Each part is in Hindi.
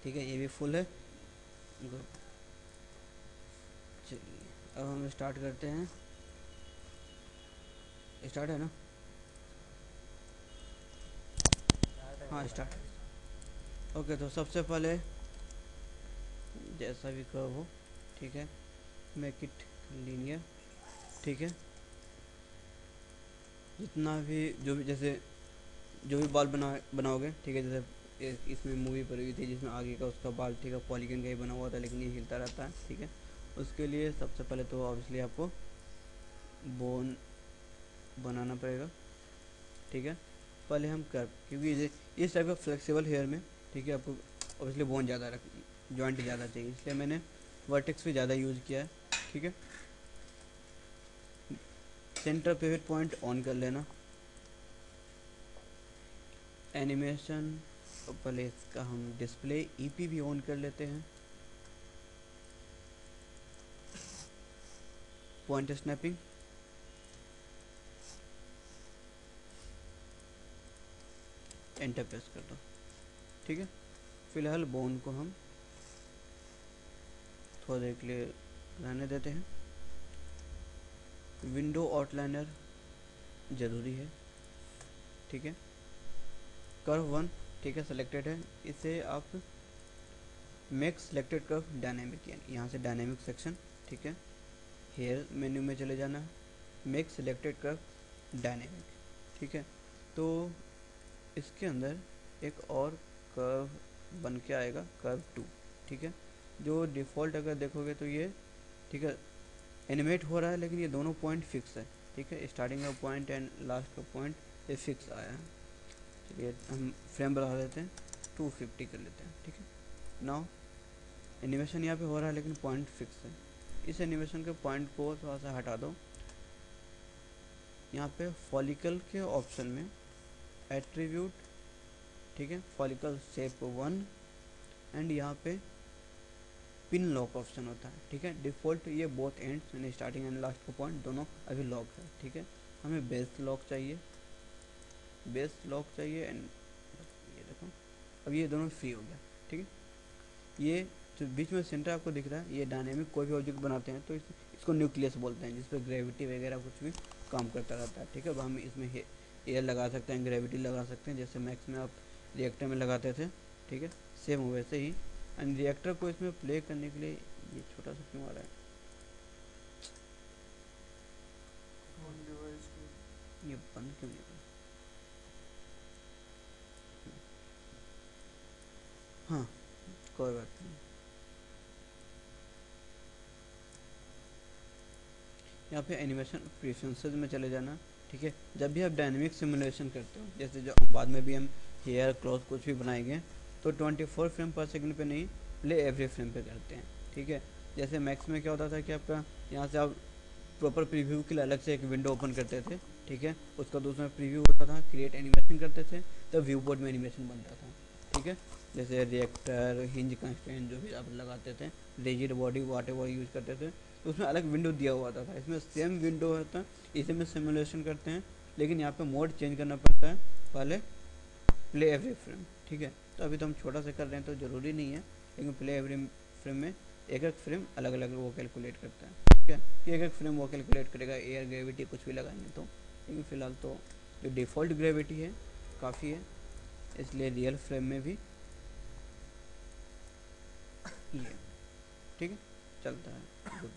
ठीक है, ये भी फुल है। चलिए अब हम स्टार्ट करते हैं। स्टार्ट है ना? हाँ स्टार्ट। ओके, तो सबसे पहले जैसा भी कर्व हो, ठीक है, मेक इट लीनियर। ठीक है, जितना भी जो भी जैसे जो भी बाल बनाओगे, ठीक है, जैसे इसमें मूवी पर हुई थी जिसमें आगे का उसका बाल, ठीक है, पॉलीगन का ही बना हुआ था लेकिन ये हिलता रहता है। ठीक है, उसके लिए सबसे पहले तो ऑब्वियसली आपको बोन बनाना पड़ेगा। ठीक है, पहले हम कर्व, क्योंकि इस टाइप का फ्लेक्सिबल हेयर में, ठीक है, आपको ऑब्वियसली बोन ज़्यादा रख, जॉइंट ज़्यादा चाहिए, इसलिए मैंने वर्टेक्स भी ज़्यादा यूज़ किया है। ठीक है, सेंटर पिवट पॉइंट ऑन कर लेना। एनिमेशन, पहले इसका हम डिस्प्ले ईपी भी ऑन कर लेते हैं। पॉइंट स्नैपिंग, एंटर प्रेस कर दो। ठीक है, फिलहाल बोन को हम थोड़ा देर के लिए रहने देते हैं। विंडो आउटलाइनर ज़रूरी है। ठीक है, कर्व वन, ठीक है, सेलेक्टेड है। इसे आप मेक सेलेक्टेड कर्व डायनेमिक, यानी यहाँ से डायनेमिक सेक्शन, ठीक है, हेयर मेन्यू में चले जाना है, मेक सेलेक्टेड कर्व डायनेमिक। ठीक है, तो इसके अंदर एक और कर्व बन के आएगा, कर्व टू। ठीक है, जो डिफ़ॉल्ट अगर देखोगे तो ये, ठीक है, एनिमेट हो रहा है लेकिन ये दोनों पॉइंट फिक्स है। ठीक है, स्टार्टिंग का पॉइंट एंड लास्ट का पॉइंट ये फिक्स आया है। चलिए हम फ्रेम बढ़ा देते हैं, 250 कर लेते हैं। ठीक है, नाउ एनिमेशन यहाँ पे हो रहा है लेकिन पॉइंट फिक्स है। इस एनिमेशन के पॉइंट को थोड़ा सा हटा दो। यहाँ पे फॉलिकल के ऑप्शन में एट्रीब्यूट, ठीक है, फॉलिकल शेप 1, एंड यहाँ पे पिन लॉक ऑप्शन होता है। ठीक है, डिफ़ॉल्ट ये बोथ एंड्स यानी स्टार्टिंग एंड लास्ट का पॉइंट दोनों अभी लॉक है। ठीक है, हमें बेस लॉक चाहिए, बेस लॉक चाहिए, एंड ये देखो अब ये दोनों फ्री हो गया। ठीक है, ये जो बीच में सेंटर आपको दिख रहा है, ये डायनेमिक कोई भी ऑब्जेक्ट बनाते हैं तो इसको न्यूक्लियस बोलते हैं, जिस पर ग्रेविटी वगैरह कुछ भी काम करता रहता है। ठीक है, अब हम इसमें एयर लगा सकते हैं, ग्रेविटी लगा सकते हैं, जैसे मैक्स में आप रिएक्टर में लगाते थे। ठीक है, सेम वैसे ही। एंड रिएक्टर को इसमें प्ले करने के लिए ये छोटा सा क्यों आ रहा है, ये बंद क्यों नहीं हो रहा? हाँ, कोई बात नहीं। यहाँ पे एनिमेशन प्रेफरेंसेस में चले जाना। ठीक है, जब भी आप डायनेमिक सिमुलेशन करते हो, जैसे जो बाद में भी हम हेयर क्लॉथ कुछ भी बनाएंगे, तो 24 फ्रेम पर सेकंड पे नहीं, प्ले एवरी फ्रेम पे करते हैं। ठीक है, जैसे मैक्स में क्या होता था कि आपका यहाँ से आप प्रॉपर प्रीव्यू के लिए अलग से एक विंडो ओपन करते थे। ठीक है, उसका दूसरा प्रीव्यू होता था, क्रिएट एनिमेशन करते थे, तब व्यू बोर्ड में एनिमेशन बनता था। ठीक है, जैसे रिएक्टर, हिंज कंस्टेंट जो भी आप लगाते थे, रिजिड बॉडी वाट एवर यूज़ करते थे, तो उसमें अलग विंडो दिया हुआ था। इसमें सेम विंडो होता है, इसी में सिमुलेशन करते हैं, लेकिन यहाँ पे मोड चेंज करना पड़ता है, पहले प्ले एवरी फ्रेम। ठीक है, तो अभी तो हम छोटा सा कर रहे हैं तो ज़रूरी नहीं है, लेकिन प्ले एवरी फ्रेम में एक एक फ्रेम अलग अलग वो कैलकुलेट करता है। ठीक है, कि एक एक फ्रेम वो कैलकुलेट करेगा, एयर ग्रेविटी कुछ भी लगाएंगे तो। लेकिन फ़िलहाल तो जो डिफ़ॉल्ट ग्रेविटी है काफ़ी है, इसलिए रियल फ्रेम में भी ये ठीक है चलता है। गुड,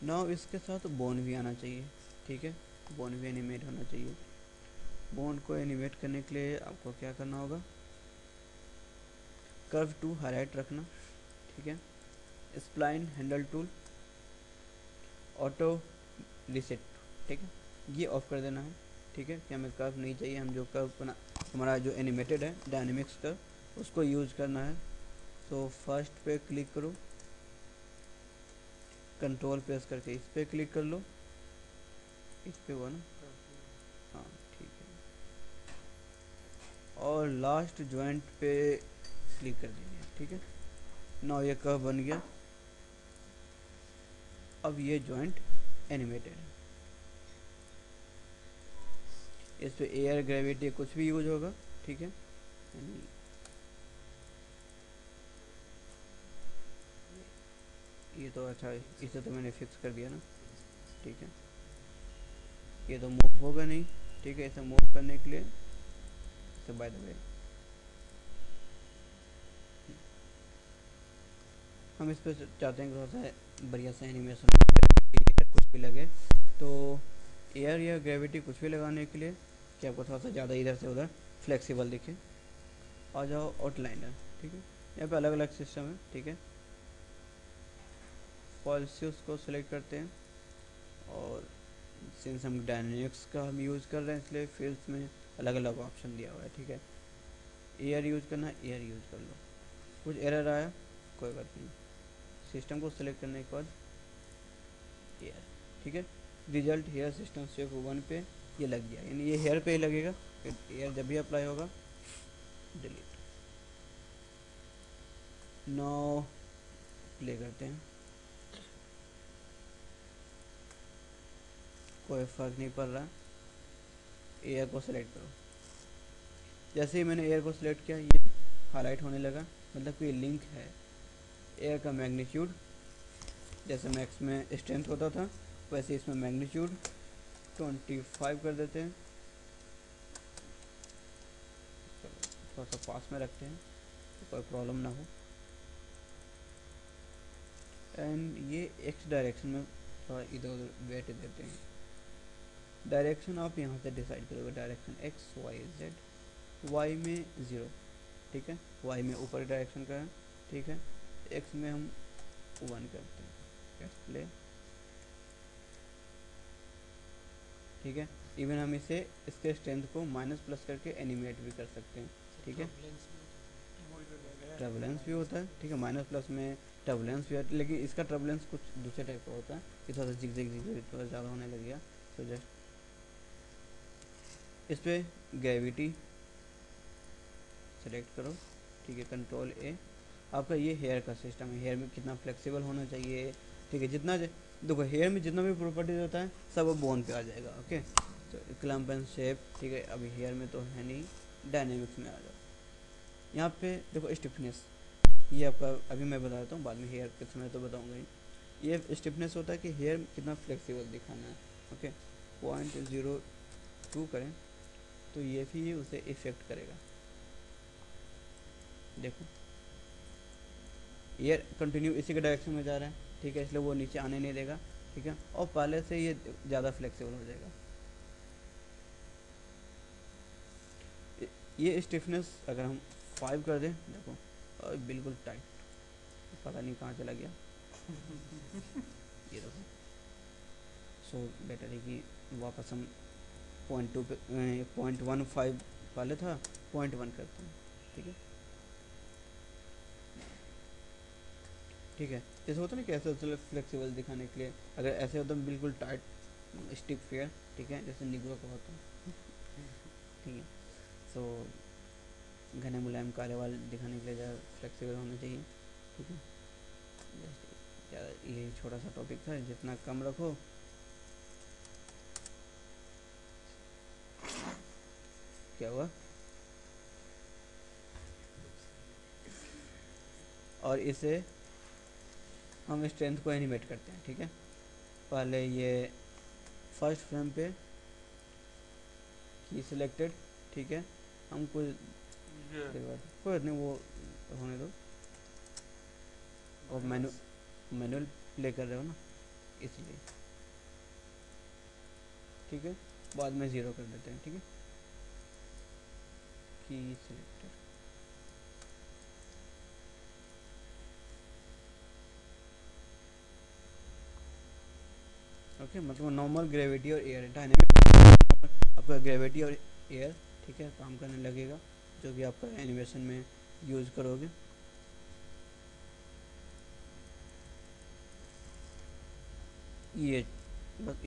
नाउ इसके साथ बोन भी आना चाहिए। ठीक है, बोन भी एनिमेट होना चाहिए। बोन को एनिमेट करने के लिए आपको क्या करना होगा, कर्व टू हाईलाइट रखना। ठीक है, spline handle tool, auto reset, ठीक है, ये ऑफ कर देना है। ठीक है, कि हमें कर्व नहीं चाहिए, हम जो कर्व बना हमारा जो एनिमेटेड है डायनेमिक्स कर्व, उसको यूज़ करना है। तो फर्स्ट पे क्लिक करो, कंट्रोल प्रेस करके इस पर क्लिक कर लो, इस पे हुआ ना? हाँ ठीक है, और लास्ट जॉइंट पे क्लिक कर दीजिए। ठीक है, नाउ ये कर्व बन गया। अब ये जॉइंट एनिमेटेड है, इस पे एयर ग्रेविटी कुछ भी यूज होगा। ठीक है, ये तो अच्छा है, इसे तो मैंने फिक्स कर दिया ना, ठीक है। ये तो मूव होगा नहीं, ठीक है। इसे मूव करने के लिए तो बाय द वे हम इस पर चाहते हैं कि थोड़ा सा बढ़िया सा एनिमेशन कुछ भी लगे, तो एयर या ग्रेविटी कुछ भी लगाने के लिए कि आपको थोड़ा सा ज़्यादा इधर से उधर फ्लेक्सिबल दिखे, आ जाओ आउटलाइनर, ठीक है। यहाँ पे अलग अलग सिस्टम है, ठीक है। पॉलिसीज को सिलेक्ट करते हैं, और सिंस हम डायनेमिक्स का हम यूज़ कर रहे हैं इसलिए फील्ड्स में अलग अलग ऑप्शन दिया हुआ है, ठीक है। एयर यूज़ करना है, एयर यूज़ कर लो। कुछ एरर आया कोई बात नहीं, सिस्टम को सिलेक्ट करने के बाद एयर, ठीक है। रिजल्ट हेयर सिस्टम स्टेप 1 पे ये लग गया, यानी ये हेयर पे ही लगेगा, फिर एयर जब भी अप्लाई होगा डिलीट। नो प्ले करते हैं, कोई फ़र्क नहीं पड़ रहा। एयर को सिलेक्ट करो, जैसे ही मैंने एयर को सिलेक्ट किया ये हाईलाइट होने लगा, मतलब कोई लिंक है। एयर का मैग्नीट्यूड जैसे मैक्स में स्ट्रेंथ होता था वैसे इसमें मैग्नीट्यूड 25 कर देते हैं, थोड़ा सा पास में रखते हैं तो कोई प्रॉब्लम ना हो। एंड ये एक्स डायरेक्शन में थोड़ा इधर उधर वेट देते हैं। डायरेक्शन आप यहाँ से डिसाइड करोगे, direction X Y Z. Y में 0, ठीक है। वाई में ऊपर डायरेक्शन का है, ठीक है। एक्स में हम 1 करते हैं, लेट्स प्ले, ठीक है। इवन हम इसे इसके स्ट्रेंथ को माइनस प्लस करके एनिमेट भी कर सकते हैं, ठीक है। ट्रबलेंस भी होता है, ठीक है। माइनस प्लस में ट्रबलेंस भी होता है, लेकिन इसका ट्रबलेंस कुछ दूसरे टाइप का होता है, ये थोड़ा सा जिग थोड़ा ज़्यादा होने लग गया। तो जस्ट इस पर ग्रेविटी सेलेक्ट करो, ठीक है। कंट्रोल ए। आपका ये हेयर का सिस्टम है, हेयर में कितना फ्लेक्सिबल होना चाहिए, ठीक है। जितना देखो हेयर में जितना भी प्रॉपर्टीज होता है सब बोन पे आ जाएगा, ओके। तो क्लम्प एंड शेप, ठीक है। अभी हेयर में तो है नहीं, डायनेमिक्स में आ जाओ। यहाँ पे देखो स्टिफनेस, ये आपका अभी मैं बता देता हूँ, बाद में हेयर के समय तो बताऊँगा ही। ये स्टिफनेस होता है कि हेयर कितना फ्लेक्सिबल दिखाना है, ओके। 0.02 करें तो ये भी उसे इफेक्ट करेगा, देखो एयर कंटिन्यू इसी के डायरेक्शन में जा रहा है, ठीक है। इसलिए वो नीचे आने नहीं देगा, ठीक है। और पहले से ये ज़्यादा फ्लेक्सिबल हो जाएगा। ये स्टिफनेस अगर हम 5 कर दें, देखो और बिल्कुल टाइट, पता नहीं कहाँ चला गया। ये देखो, सो बेटर है कि वापस हम 0.2 पे 0.15 पहले था 0.1 करते हैं, ठीक है। ठीक है, जैसे होता है ना कि ऐसे फ्लेक्सिबल दिखाने के लिए, अगर ऐसे होता है बिल्कुल टाइट स्टिक फेयर, ठीक है, जैसे निग्रो का होता है, ठीक है। सो घने मुलायम काले वाल दिखाने के लिए ज़्यादा फ्लेक्सिबल होना चाहिए, ठीक है। जस्ट ज़्यादा ये छोटा सा टॉपिक था, जितना कम रखो। क्या हुआ? और इसे हम स्ट्रेंथ को एनिमेट करते हैं, ठीक है। पहले ये फर्स्ट फ्रेम पे की सिलेक्टेड, ठीक है। हम कुछ कोई नहीं, वो होने दो। और मैनुअल प्ले कर रहे हो ना, इसलिए, ठीक है। बाद में 0 कर देते हैं, ठीक है। की सिलेक्टेड, ओके। मतलब नॉर्मल ग्रेविटी और एयर, डायनेमिक आपका ग्रेविटी और एयर, ठीक है, काम करने लगेगा जो भी आपका एनिमेशन में यूज़ करोगे। ये बस